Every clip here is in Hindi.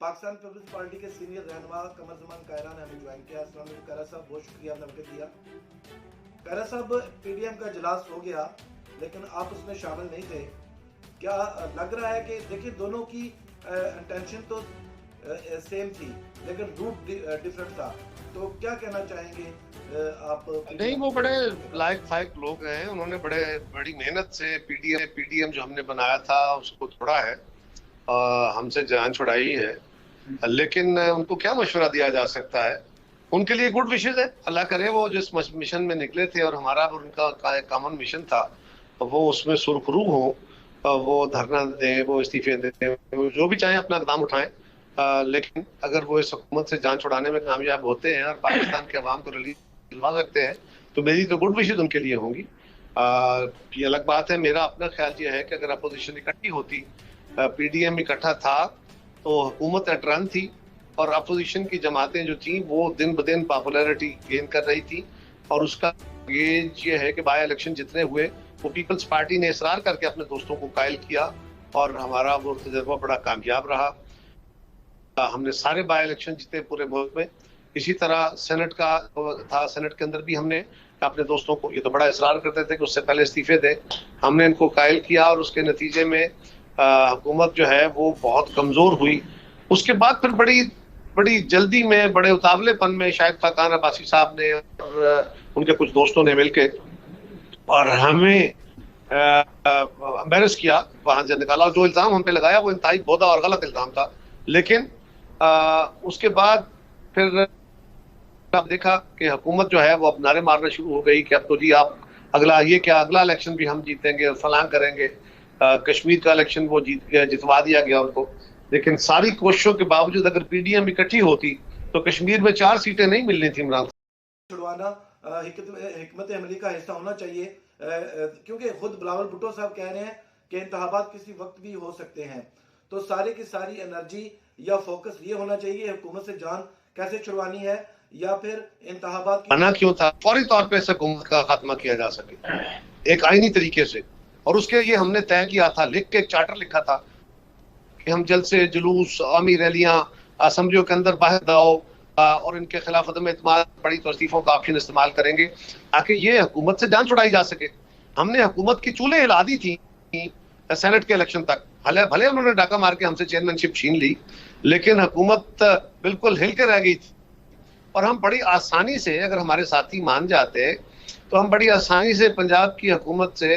पाकिस्तान पीपल्स पार्टी के सीनियर रहनुमा कमर ज़मान कायरा ने हमें ज्वाइन किया। अस्सलाम वालेकुम कायरा साहब, बहुत शुक्रिया आपने वक्त दिया। कायरा साहब, पीडीएम का इजलास हो गया लेकिन आप उसमें शामिल नहीं थे। क्या लग रहा है कि देखिए दोनों की इंटेंशन तो सेम थी लेकिन रूट डिफरेंट था, तो क्या कहना चाहेंगे आप? नहीं, वो बड़े लायक फायक लोग हैं, उन्होंने बड़ी मेहनत से पीडीएम जो हमने बनाया था उसको तोड़ा है, हमसे जान छुड़ाई है, लेकिन उनको क्या मशवरा दिया जा सकता है। उनके लिए गुड विशेज है, अल्लाह करे वो जिस मिशन में निकले थे और हमारा और उनका कॉमन मिशन था वो उसमें सुरखरू हो, वो धरना दें, वो इस्तीफे दें, जो भी चाहे अपना कदम उठाएं, लेकिन अगर वो इस हुकूमत से जान छुड़ाने में कामयाब होते हैं और पाकिस्तान के अवाम को रिलीज दिलवा सकते हैं तो मेरी तो गुड विशेज उनके लिए होंगी। ये अलग बात है, मेरा अपना ख्याल ये है कि अगर अपोजिशन इकट्ठी होती, पीडीएम इकट्ठा था तो हुकूमत एट रन थी और अपोजिशन की जमातें जो थी वो दिन ब दिन पॉपुलैरिटी गेन कर रही थी, और उसका ये है कि बाय इलेक्शन जितने हुए वो पीपल्स पार्टी ने इसरार करके अपने दोस्तों को कायल किया और हमारा वो तजर्बा बड़ा कामयाब रहा। हमने सारे बाय इलेक्शन जीते पूरे मुल्क में। इसी तरह सेनेट का था, सेनेट के अंदर भी हमने अपने दोस्तों को, ये तो बड़ा इसरार करते थे कि उससे पहले इस्तीफे दें, हमने इनको कायल किया और उसके नतीजे में हुकूमत जो है वो बहुत कमजोर हुई। उसके बाद फिर बड़ी जल्दी में, बड़े उतावलेपन में शायद खान अब्बासी साहब ने और उनके कुछ दोस्तों ने मिलके और हमें एम्बेरस किया, वहां से निकाला। जो इल्जाम हम पे लगाया वो इंतहाई भोदा और गलत इल्जाम था, लेकिन उसके बाद फिर आप देखा कि हुकूमत जो है वो अब नारे मारना शुरू हो गई कि अब तो जी आप अगला इलेक्शन भी हम जीतेंगे, फलां करेंगे। कश्मीर का इलेक्शन वो जितवा दिया गया उनको, लेकिन सारी कोशिशों के बावजूद अगर पीडीएम इकट्ठी होती तो कश्मीर में 4 सीटें नहीं मिलनी थी। इमरान छुड़वाना हिकमत अमली का हिस्सा होना चाहिए, क्योंकि खुद बिलावल भुट्टो साहब कह रहे हैं कि इंतखाबात किसी वक्त भी हो सकते हैं, तो सारी की सारी एनर्जी या फोकस ये होना चाहिए हुकूमत से जान कैसे छुड़वानी है या फिर इंतखाबात आना क्यों था, फौरी तौर पे हुकूमत का खात्मा किया जा सके एक आईनी तरीके से। और उसके लिए हमने तय किया था, लिख के एक चार्टर लिखा था कि हम जल्द से जुलूस, आवामी रैलियां, असम्बलियों के अंदर बाहर दाओ और इनके खिलाफ अदम एतमाद, बड़ी तौसीफों का ऑप्शन इस्तेमाल करेंगे ताकि ये हुकूमत से जान छुड़ाई जा सके। हमने हुकूमत की चूल्हे हिला दी थी सेनेट के इलेक्शन तक, भले उन्होंने डाका मार के हमसे चेयरमैनशिप छीन ली, लेकिन हुकूमत बिल्कुल हिल के रह गई थी। और हम बड़ी आसानी से, अगर हमारे साथी मान जाते तो हम बड़ी आसानी से पंजाब की हुकूमत से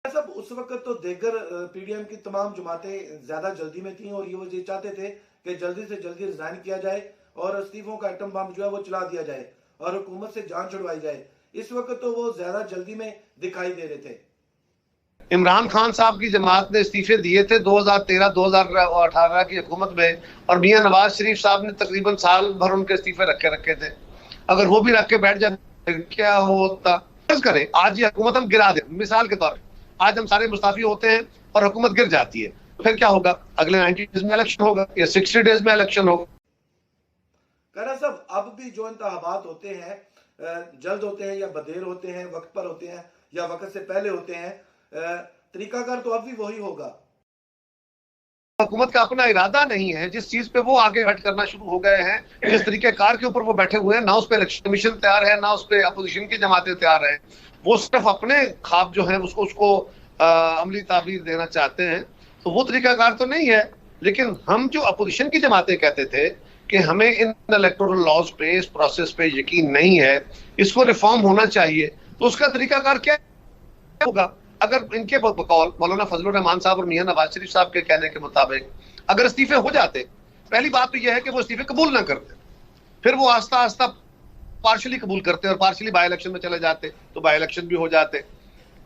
सब उस वक्त तो देगर पीडीएम की तमाम जमातें ज्यादा जल्दी में थी और ये चाहते थे कि जल्दी से जल्दी रिजाइन किया जाए और इस्तीफों का आइटम बम जो है वो चला दिया जाए और हुकूमत से जान छुड़वाई जाए। इस वक्त तो वो ज्यादा जल्दी में दिखाई दे रहे थे। इमरान खान साहब की जमात ने इस्तीफे दिए थे 2013-2018 की हुकूमत में, और मियां नवाज शरीफ साहब ने तकरीबन साल भर उनके इस्तीफे रखे थे। अगर वो भी रख के बैठ जाते क्या होता? करें आज ये हुकूमत हम गिरा दें, मिसाल के तौर पर आज हम सारे मुस्ताफी होते हैं और हुकूमत गिर जाती है, तो फिर क्या होगा? अगले 90 डेज में इलेक्शन होगा या 60 डेज में इलेक्शन होगा। कायरा साहब, अब भी जो इंतखाबात होते हैं जल्द होते हैं या बदेर होते हैं, वक्त पर होते हैं या वक्त से पहले होते हैं, तरीकाकार तो अब भी वही होगा। हुकूमत का अपना इरादा नहीं है, जिस चीज पे वो आगे हट करना शुरू हो गए हैं, जिस तरीके कार के ऊपर वो बैठे हुए हैं, ना उस पे इलेक्शन कमीशन तैयार है, ना उस पे अपोजिशन की जमातें तैयार है। वो सिर्फ अपने ख्वाब जो है उसको अमली ताबीर देना चाहते हैं, तो वो तरीकाकार तो नहीं है। लेकिन हम जो अपोजिशन की जमातें कहते थे कि हमें इन इलेक्टोरल लॉज पे, इस प्रोसेस पे यकीन नहीं है, इसको रिफॉर्म होना चाहिए, तो उसका तरीकाकार क्या होगा? अगर इनके बकौल मौलाना फजलुर रहमान साहब और मियां नवाज शरीफ साहब के कहने के मुताबिक अगर इस्तीफे हो जाते, पहली बात तो यह है कि वो इस्तीफे कबूल ना करते, फिर वो आस्ता आस्ता पार्शली कबूल करते और पार्शली बाय इलेक्शन में चले जाते, तो बाय इलेक्शन भी हो जाते।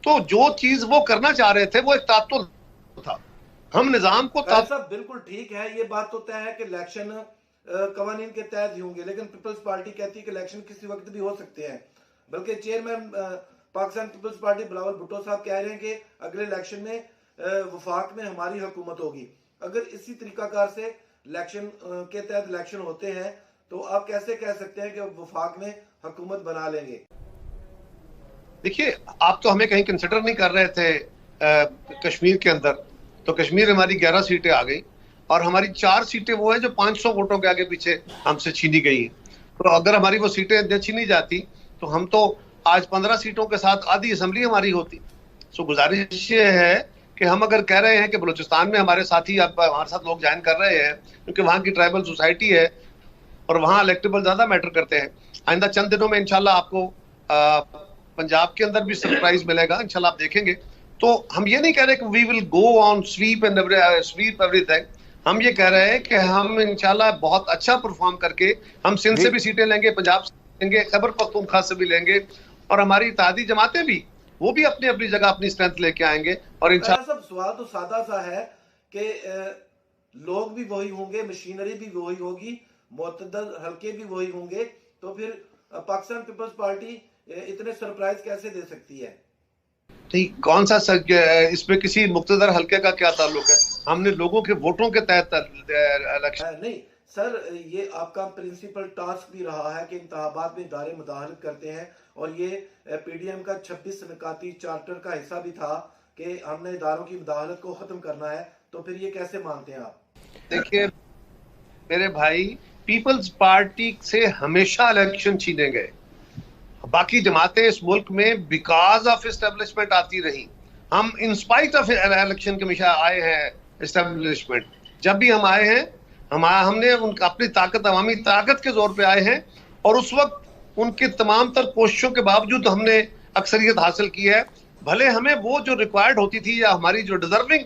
तो जो चीज वो करना चाह रहे थे वो एक तात्तुल था, हम निजाम को सब बिल्कुल ठीक है, ये बात तो तय है कि इलेक्शन कवानीन के तहत ही होंगे, लेकिन पीपल्स पार्टी कहती है कि इलेक्शन किसी वक्त भी हो सकते हैं। बल्कि chairman Pakistan Peoples Party Bilawal Bhutto साहब कह रहे हैं कि अगले इलेक्शन में वफाक में हमारी हुकूमत होगी। अगर इसी तरीकाकार से इलेक्शन के तहत इलेक्शन होते हैं तो आप कैसे कह सकते हैं कि वफाक में हुकूमत बना लेंगे? देखिए, आप तो हमें कहीं कंसिडर नहीं कर रहे थे कश्मीर के अंदर, तो कश्मीर हमारी 11 सीटें आ गई और हमारी 4 सीटें वो है जो 500 वोटों के आगे पीछे हमसे छीनी गई हैं। तो अगर हमारी वो सीटें छीनी जाती तो हम तो आज 15 सीटों के साथ आधी असेंबली हमारी होती। सो गुजारिश ये है कि हम अगर कह रहे हैं कि बलूचिस्तान में हमारे साथी अब हमारे साथ लोग ज्वाइन कर रहे हैं क्योंकि वहाँ की ट्राइबल सोसाइटी है और वहाँ इलेक्टेबल ज्यादा मैटर करते हैं। आइंदा चंद दिनों में इंशाल्लाह आपको पंजाब के अंदर भी सरप्राइज मिलेगा, इंशाल्लाह आप देखेंगे। तो हम ये नहीं कह रहे कि we will go on sweep everything. हम ये कह रहे हैं कि हम इंशाल्लाह बहुत अच्छा परफॉर्म करके हम सिंध से भी सीटें लेंगे, पंजाब से लेंगे, खैबर पख्तूनख्वा से भी लेंगे और हमारी इत्तेहादी जमातें भी वो भी अपनी अपनी जगह अपनी स्ट्रेंथ लेके आएंगे। और इंशाल्लाह सब सवाल तो सादा सा है कि लोग भी वही होंगे, मशीनरी भी वही होगी, मुतअद्दिद हल्के भी वही होंगे, तो फिर पाकिस्तान पीपल्स पार्टी इतने सरप्राइज कैसे दे सकती है? ठीक, कौन सा इसमें किसी मुक्तदर हल्के का क्या ताल्लुक है? हमने लोगों के वोटों के तहत इलेक्शन नहीं सर, ये आपका प्रिंसिपल टास्क भी रहा है कि इंतखाबात में इदारे मुदाखलत करते हैं और ये पीडीएम का 26 निकाती चार्टर का हिस्सा भी था कि हमने इदारों की मुदाखलत को खत्म करना है, तो फिर ये कैसे मानते हैं आप? देखिए मेरे भाई, पीपल्स पार्टी से हमेशा इलेक्शन छीने गए। बाकी जमातें इस मुल्क में बिकॉज ऑफ एस्टेब्लिशमेंट आती रही। हम इन स्पाइट ऑफ इलेक्शन के हमेशा आए हैं एस्टेब्लिशमेंट। जब भी हम आए हैं हमने उनका अपनी ताकत, अवामी ताकत के जोर पे आए हैं और उस वक्त उनके तमाम तर कोशिशों के बावजूद हमने अक्सरियत हासिल की है। भले हमें वो जो रिक्वायर्ड होती थी या हमारी जो डिजर्विंग।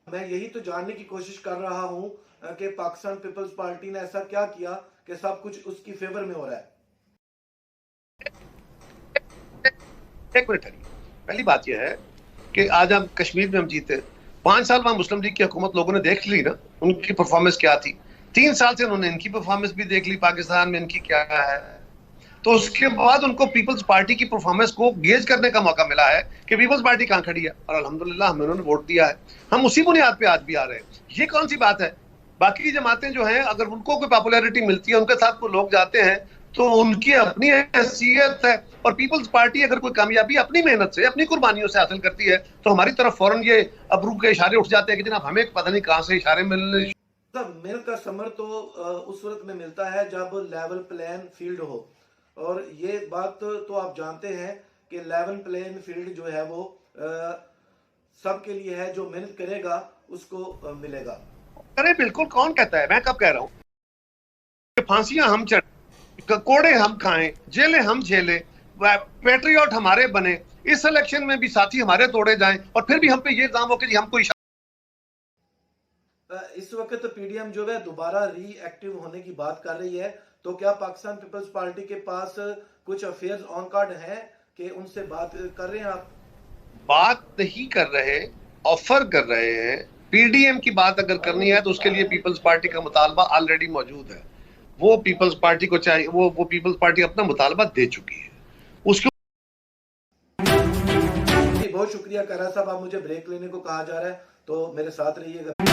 मैं यही तो जानने की कोशिश कर रहा हूं कि पाकिस्तान पीपल्स पार्टी ने ऐसा क्या किया कि सब कुछ उसकी फेवर में हो रहा है। एक मिनट, पहली बात यह है कि आज हम कश्मीर में हम जीते। 5 साल वहां मुस्लिम लीग की हुकूमत लोगों ने देख ली ना, उनकी परफॉर्मेंस क्या थी। 3 साल से उन्होंने इनकी परफॉर्मेंस भी देख ली, पाकिस्तान में इनकी क्या है। तो उसके बाद उनको पीपल्स पार्टी की परफॉर्मेंस को गेज करने का मौका मिला है कि पीपल्स पार्टी कहां खड़ी है और अल्हम्दुलिल्लाह हमें उन्होंने वोट दिया है। हम उसी बुनियाद पे आज भी आ रहे हैं। ये कौन सी बात है? बाकी जमातें जो हैं अगर उनको कोई पॉपुलैरिटी मिलती है, उनके साथ को लोग जाते हैं तो उनकी अपनी हैसियत है। और पीपल्स पार्टी अगर कोई कामयाबी अपनी मेहनत से, अपनी कुर्बानियों से हासिल करती है तो हमारी तरफ फौरन ये अबरू के इशारे उठ जाते हैं कि जनाब हमें पता नहीं कहां से इशारे मिलने। मिल का समर तो उस वक्त में मिलता है जब लेवल प्लेन फील्ड हो, और ये बात तो आप जानते हैं कि लेवल प्लेन फील्ड जो है वो सबके लिए है, जो मेहनत करेगा उसको मिलेगा। अरे बिल्कुल, कौन कहता है? मैं कब कह रहा हूँ कि फांसियां हम चढ़, कोड़े हम खाएं, जेलें हम झेलें, पैट्रियट हमारे बने, इस इलेक्शन में भी साथी हमारे तोड़े जाएं और फिर भी हम पे ये इल्जाम हो कि हम कोई। इस वक्त पीडीएम जो है दोबारा रीएक्टिव होने की बात कर रही है, तो क्या पाकिस्तान पीपल्स पार्टी के पास कुछ अफेयर्स ऑन कार्ड हैं कि उनसे बात कर रहे हैं आप? बात नहीं कर रहे, ऑफर कर रहे हैं। पीडीएम की बात अगर करनी है तो उसके लिए पीपल्स पार्टी का मुतालबा ऑलरेडी मौजूद है। वो पीपल्स पार्टी को चाहिए, वो पीपल्स पार्टी अपना मुतालबा दे चुकी है। उसके बहुत शुक्रिया कैरा साहब, आप मुझे ब्रेक लेने को कहा जा रहा है तो मेरे साथ रहिएगा।